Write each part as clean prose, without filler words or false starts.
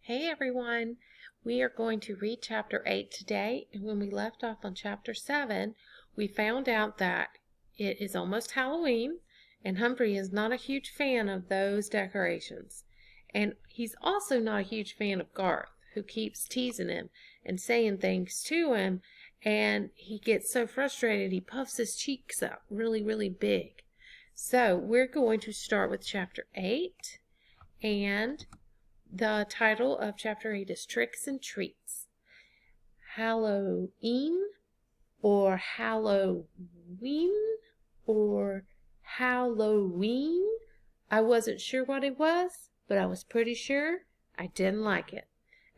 Hey everyone, we are going to read chapter 8 today, and when we left off on chapter 7, we found out that it is almost Halloween, and Humphrey is not a huge fan of those decorations. And he's also not a huge fan of Garth, who keeps teasing him and saying things to him, and he gets so frustrated he puffs his cheeks up really, really big. So we're going to start with chapter 8, and the title of chapter 8 is Tricks and Treats. Halloween or Halloween or Halloween. I wasn't sure what it was, but I was pretty sure I didn't like it,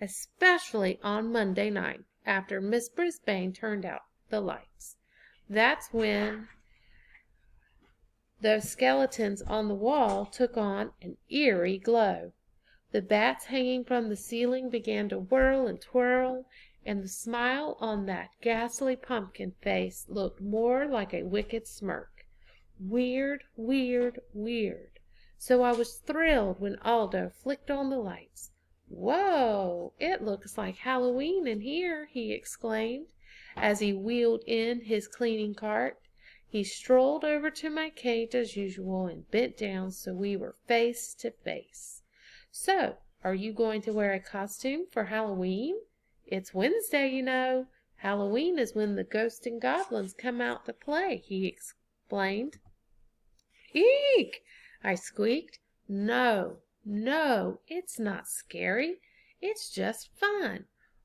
especially on Monday night after Miss Brisbane turned out the lights. That's when those skeletons on the wall took on an eerie glow. The bats hanging from the ceiling began to whirl and twirl, and the smile on that ghastly pumpkin face looked more like a wicked smirk. Weird, weird, weird. So I was thrilled when Aldo flicked on the lights. "Whoa! It looks like Halloween in here," he exclaimed, as he wheeled in his cleaning cart. He strolled over to my cage as usual and bent down so we were face to face. "So, are you going to wear a costume for Halloween? It's Wednesday, you know. Halloween is when the ghosts and goblins come out to play," he explained. "Eek!" I squeaked. No, it's not scary. It's just fun.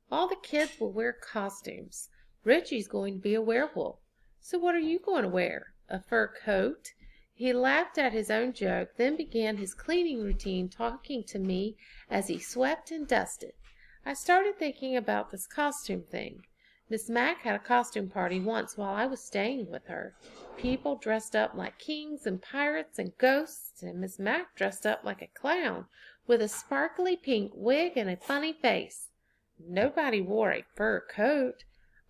All the kids will wear costumes. Richie's going to be a werewolf. So what are you going to wear? A fur coat? He laughed at his own joke, then began his cleaning routine, talking to me as he swept and dusted. I started thinking about this costume thing. Miss Mac had a costume party once while I was staying with her. People dressed up like kings and pirates and ghosts, and Miss Mac dressed up like a clown with a sparkly pink wig and a funny face. Nobody wore a fur coat.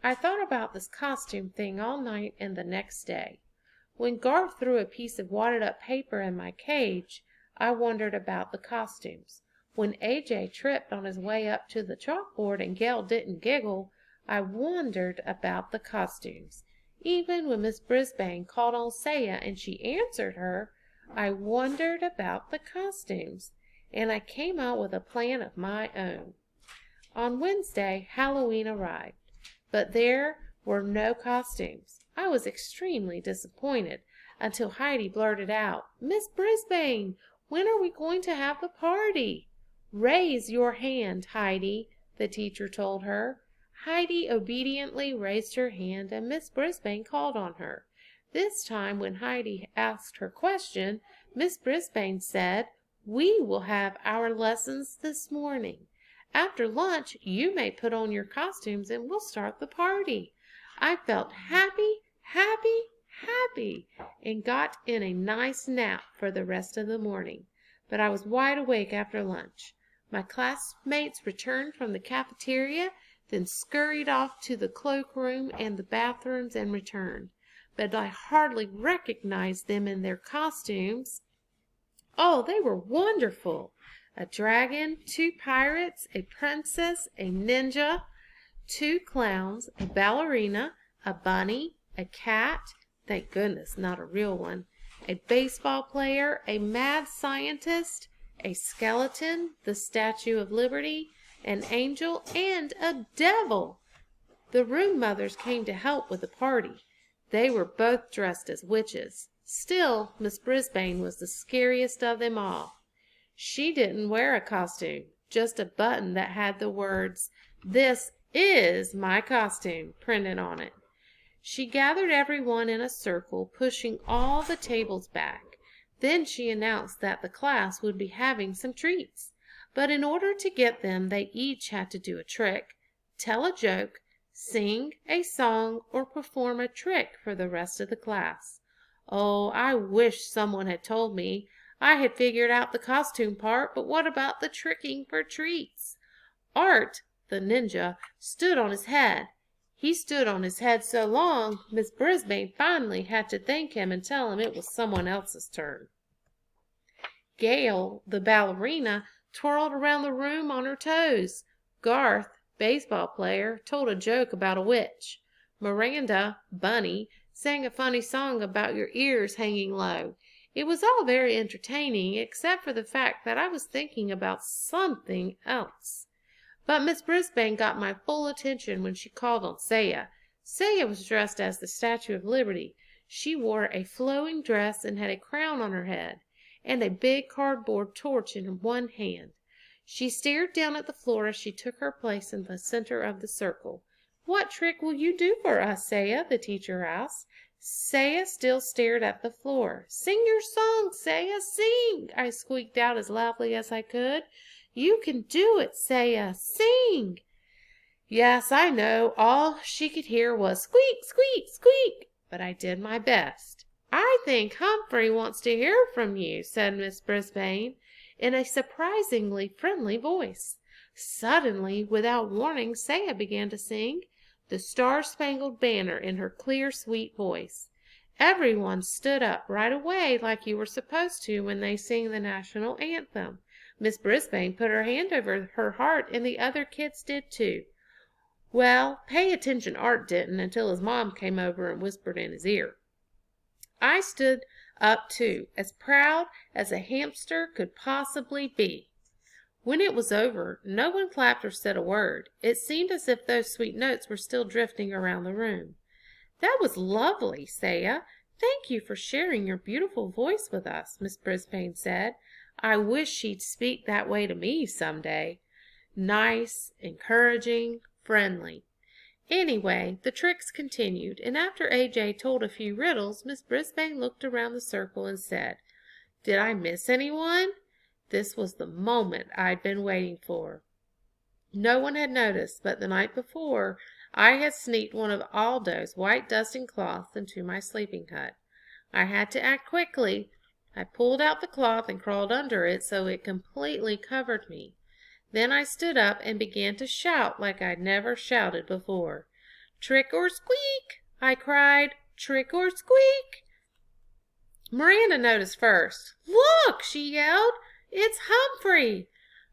I thought about this costume thing all night and the next day. When Garth threw a piece of wadded-up paper in my cage, I wondered about the costumes. When AJ tripped on his way up to the chalkboard and Gail didn't giggle, I wondered about the costumes. Even when Miss Brisbane called on Saya and she answered her, I wondered about the costumes. And I came out with a plan of my own. On Wednesday, Halloween arrived, but there were no costumes. I was extremely disappointed until Heidi blurted out, "Miss Brisbane, when are we going to have the party?" "Raise your hand, Heidi," the teacher told her. Heidi obediently raised her hand, and Miss Brisbane called on her. This time, when Heidi asked her question, Miss Brisbane said, "We will have our lessons this morning. After lunch, you may put on your costumes and we'll start the party." I felt happy, and got in a nice nap for the rest of the morning. But I was wide awake after lunch. My classmates returned from the cafeteria, then scurried off to the cloakroom and the bathrooms and returned. But I hardly recognized them in their costumes. Oh, they were wonderful! A dragon, 2 pirates, a princess, a ninja, 2 clowns, a ballerina, a bunny, a cat, thank goodness not a real one, a baseball player, a mad scientist, a skeleton, the Statue of Liberty, an angel, and a devil. The room mothers came to help with the party. They were both dressed as witches. Still, Miss Brisbane was the scariest of them all. She didn't wear a costume, just a button that had the words, "This is my costume," printed on it. She gathered everyone in a circle, pushing all the tables back. Then she announced that the class would be having some treats. But in order to get them, they each had to do a trick, tell a joke, sing a song, or perform a trick for the rest of the class. Oh, I wish someone had told me. I had figured out the costume part, but what about the tricking for treats? Art, the ninja, stood on his head. He stood on his head so long, Miss Brisbane finally had to thank him and tell him it was someone else's turn. Gail, the ballerina, twirled around the room on her toes. Garth, baseball player, told a joke about a witch. Miranda, Bunny, sang a funny song about your ears hanging low. It was all very entertaining, except for the fact that I was thinking about something else. But Miss Brisbane got my full attention when she called on Saya. Saya was dressed as the Statue of Liberty. She wore a flowing dress and had a crown on her head, and a big cardboard torch in one hand. She stared down at the floor as she took her place in the center of the circle. "What trick will you do for us, Saya?" the teacher asked. Saya still stared at the floor. "Sing your song, Saya, sing!" I squeaked out as loudly as I could. "You can do it, Saya, sing!" Yes, I know, all she could hear was squeak, squeak, squeak, but I did my best. "I think Humphrey wants to hear from you," said Miss Brisbane, in a surprisingly friendly voice. Suddenly, without warning, Saya began to sing "The Star-Spangled Banner" in her clear, sweet voice. Everyone stood up right away, like you were supposed to when they sing the national anthem. Miss Brisbane put her hand over her heart, and the other kids did too. Well, pay attention Art didn't until his mom came over and whispered in his ear. I stood up too, as proud as a hamster could possibly be. When it was over, no one clapped or said a word. It seemed as if those sweet notes were still drifting around the room. "That was lovely, Saya. Thank you for sharing your beautiful voice with us," Miss Brisbane said. "I wish she'd speak that way to me some day. Nice, encouraging, friendly." Anyway, the tricks continued, and after A.J. told a few riddles, Miss Brisbane looked around the circle and said, "Did I miss anyone?" This was the moment I'd been waiting for. No one had noticed, but the night before I had sneaked one of Aldo's white dusting cloths into my sleeping hut. I had to act quickly. I pulled out the cloth and crawled under it so it completely covered me. Then I stood up and began to shout like I'd never shouted before. "Trick or squeak!" I cried. "Trick or squeak!" Miranda noticed first. "Look!" she yelled. "It's Humphrey!"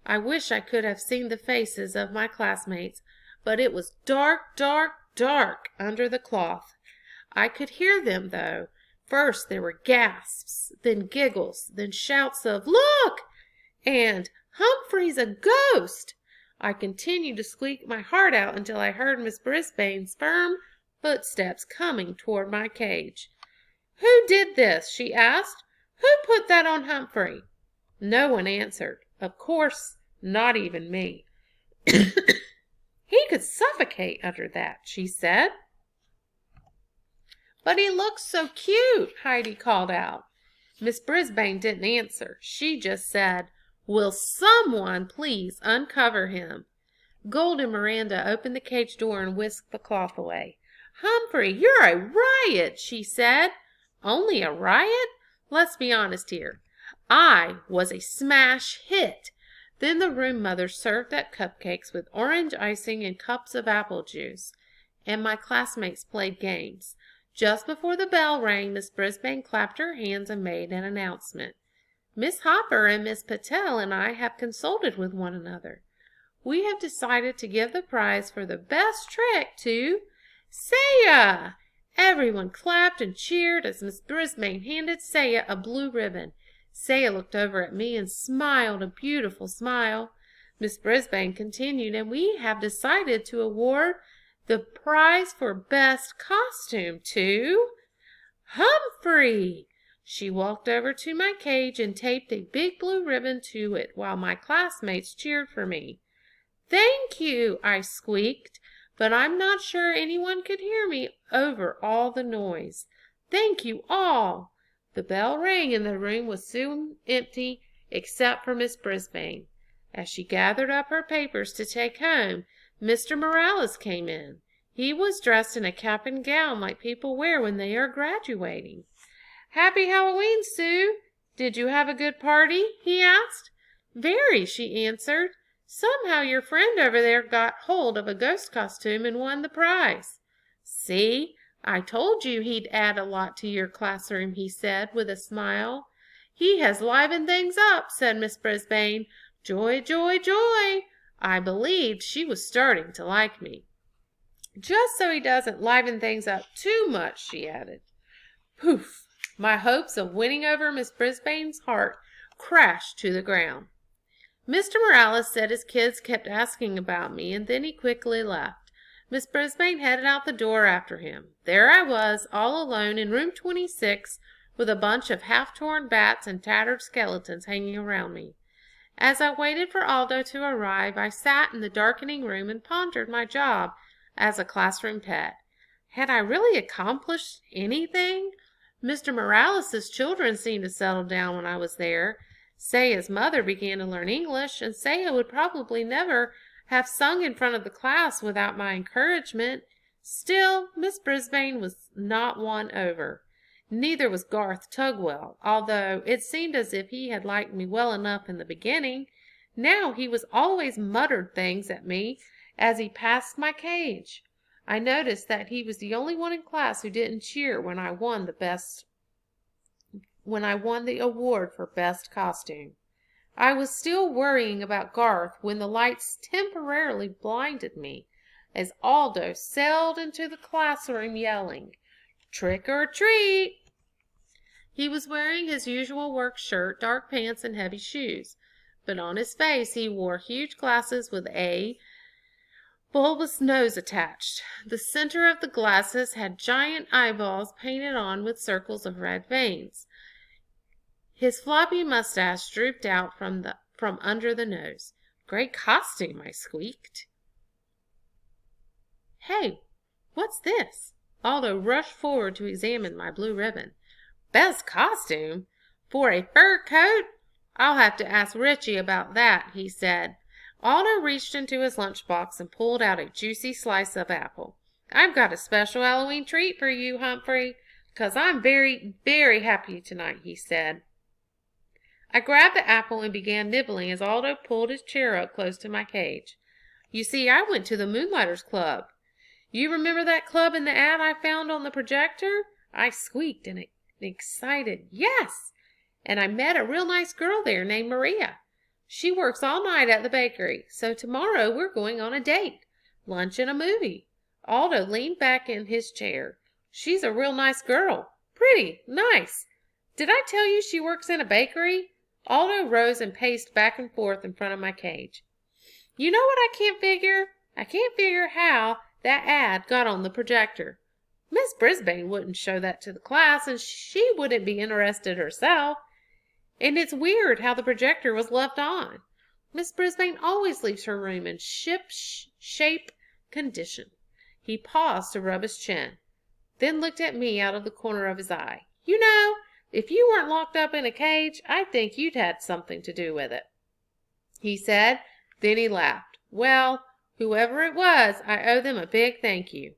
I wish I could have seen the faces of my classmates, but it was dark, dark, dark under the cloth. I could hear them, though. First there were gasps, then giggles, then shouts of "Look!" and "Humphrey's a ghost!" I continued to squeak my heart out until I heard Miss Brisbane's firm footsteps coming toward my cage. "Who did this?" she asked. "Who put that on Humphrey?" No one answered. Of course, not even me. "He could suffocate under that," she said. "But he looks so cute," Heidi called out. Miss Brisbane didn't answer. She just said, "Will someone please uncover him?" Golden Miranda opened the cage door and whisked the cloth away. "Humphrey, you're a riot," she said. "Only a riot? Let's be honest here. I was a smash hit." Then the room mother served up cupcakes with orange icing and cups of apple juice, and my classmates played games. Just before the bell rang, Miss Brisbane clapped her hands and made an announcement. "Miss Hopper and Miss Patel and I have consulted with one another. We have decided to give the prize for the best trick to Saya!" Everyone clapped and cheered as Miss Brisbane handed Saya a blue ribbon. Saya looked over at me and smiled a beautiful smile. Miss Brisbane continued, "And we have decided to award the prize for best costume to Humphrey." She walked over to my cage and taped a big blue ribbon to it while my classmates cheered for me. "Thank you," I squeaked, but I'm not sure anyone could hear me over all the noise. "Thank you all." The bell rang and the room was soon empty except for Miss Brisbane. As she gathered up her papers to take home, Mr. Morales came in. He was dressed in a cap and gown like people wear when they are graduating. "Happy Halloween, Sue! Did you have a good party?" he asked. "Very," she answered. "Somehow your friend over there got hold of a ghost costume and won the prize." "See? I told you he'd add a lot to your classroom," he said with a smile. "He has livened things up," said Miss Brisbane. Joy, joy, joy! I believed she was starting to like me. Just so he doesn't liven things up too much, she added. Poof! My hopes of winning over Miss Brisbane's heart crashed to the ground. Mr. Morales said his kids kept asking about me, and then he quickly left. Miss Brisbane headed out the door after him. There I was, all alone in room 26, with a bunch of half-torn bats and tattered skeletons hanging around me. As I waited for Aldo to arrive, I sat in the darkening room and pondered my job as a classroom pet. Had I really accomplished anything? Mr. Morales's children seemed to settle down when I was there. Saya's mother began to learn English, and Saya would probably never have sung in front of the class without my encouragement. Still, Miss Brisbane was not won over. Neither was Garth Tugwell, although it seemed as if he had liked me well enough in the beginning. Now he was always muttered things at me as he passed my cage. I noticed that he was the only one in class who didn't cheer when I won the award for best costume. I was still worrying about Garth when the lights temporarily blinded me as Aldo sailed into the classroom yelling, "Trick or treat!" He was wearing his usual work shirt, dark pants, and heavy shoes, but on his face he wore huge glasses with a bulbous nose attached. The center of the glasses had giant eyeballs painted on with circles of red veins. His floppy mustache drooped out from under the nose. "Great costume," I squeaked. "Hey, what's this?" Aldo rushed forward to examine my blue ribbon. "Best costume? For a fur coat? I'll have to ask Richie about that," he said. Aldo reached into his lunchbox and pulled out a juicy slice of apple. "I've got a special Halloween treat for you, Humphrey, 'cause I'm very, very happy tonight," he said. I grabbed the apple and began nibbling as Aldo pulled his chair up close to my cage. "You see, I went to the Moonlighters Club. You remember that club in the ad I found on the projector?" I squeaked in excited "Yes! And I met a real nice girl there named Maria. She works all night at the bakery, so tomorrow we're going on a date, lunch and a movie." Aldo leaned back in his chair. "She's a real nice girl. Pretty, nice. Did I tell you she works in a bakery?" Aldo rose and paced back and forth in front of my cage. "You know what I can't figure? I can't figure how that ad got on the projector. Miss Brisbane wouldn't show that to the class, and she wouldn't be interested herself. And it's weird how the projector was left on. Miss Brisbane always leaves her room in ship-shape condition." He paused to rub his chin, then looked at me out of the corner of his eye. "You know, if you weren't locked up in a cage, I think you'd had something to do with it," he said. Then he laughed. "Well, whoever it was, I owe them a big thank you."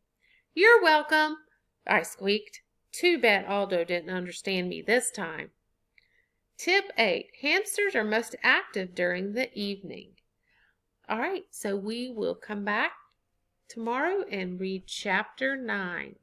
"You're welcome," I squeaked. Too bad Aldo didn't understand me this time. Tip 8. Hamsters are most active during the evening. All right, so we will come back tomorrow and read chapter 9.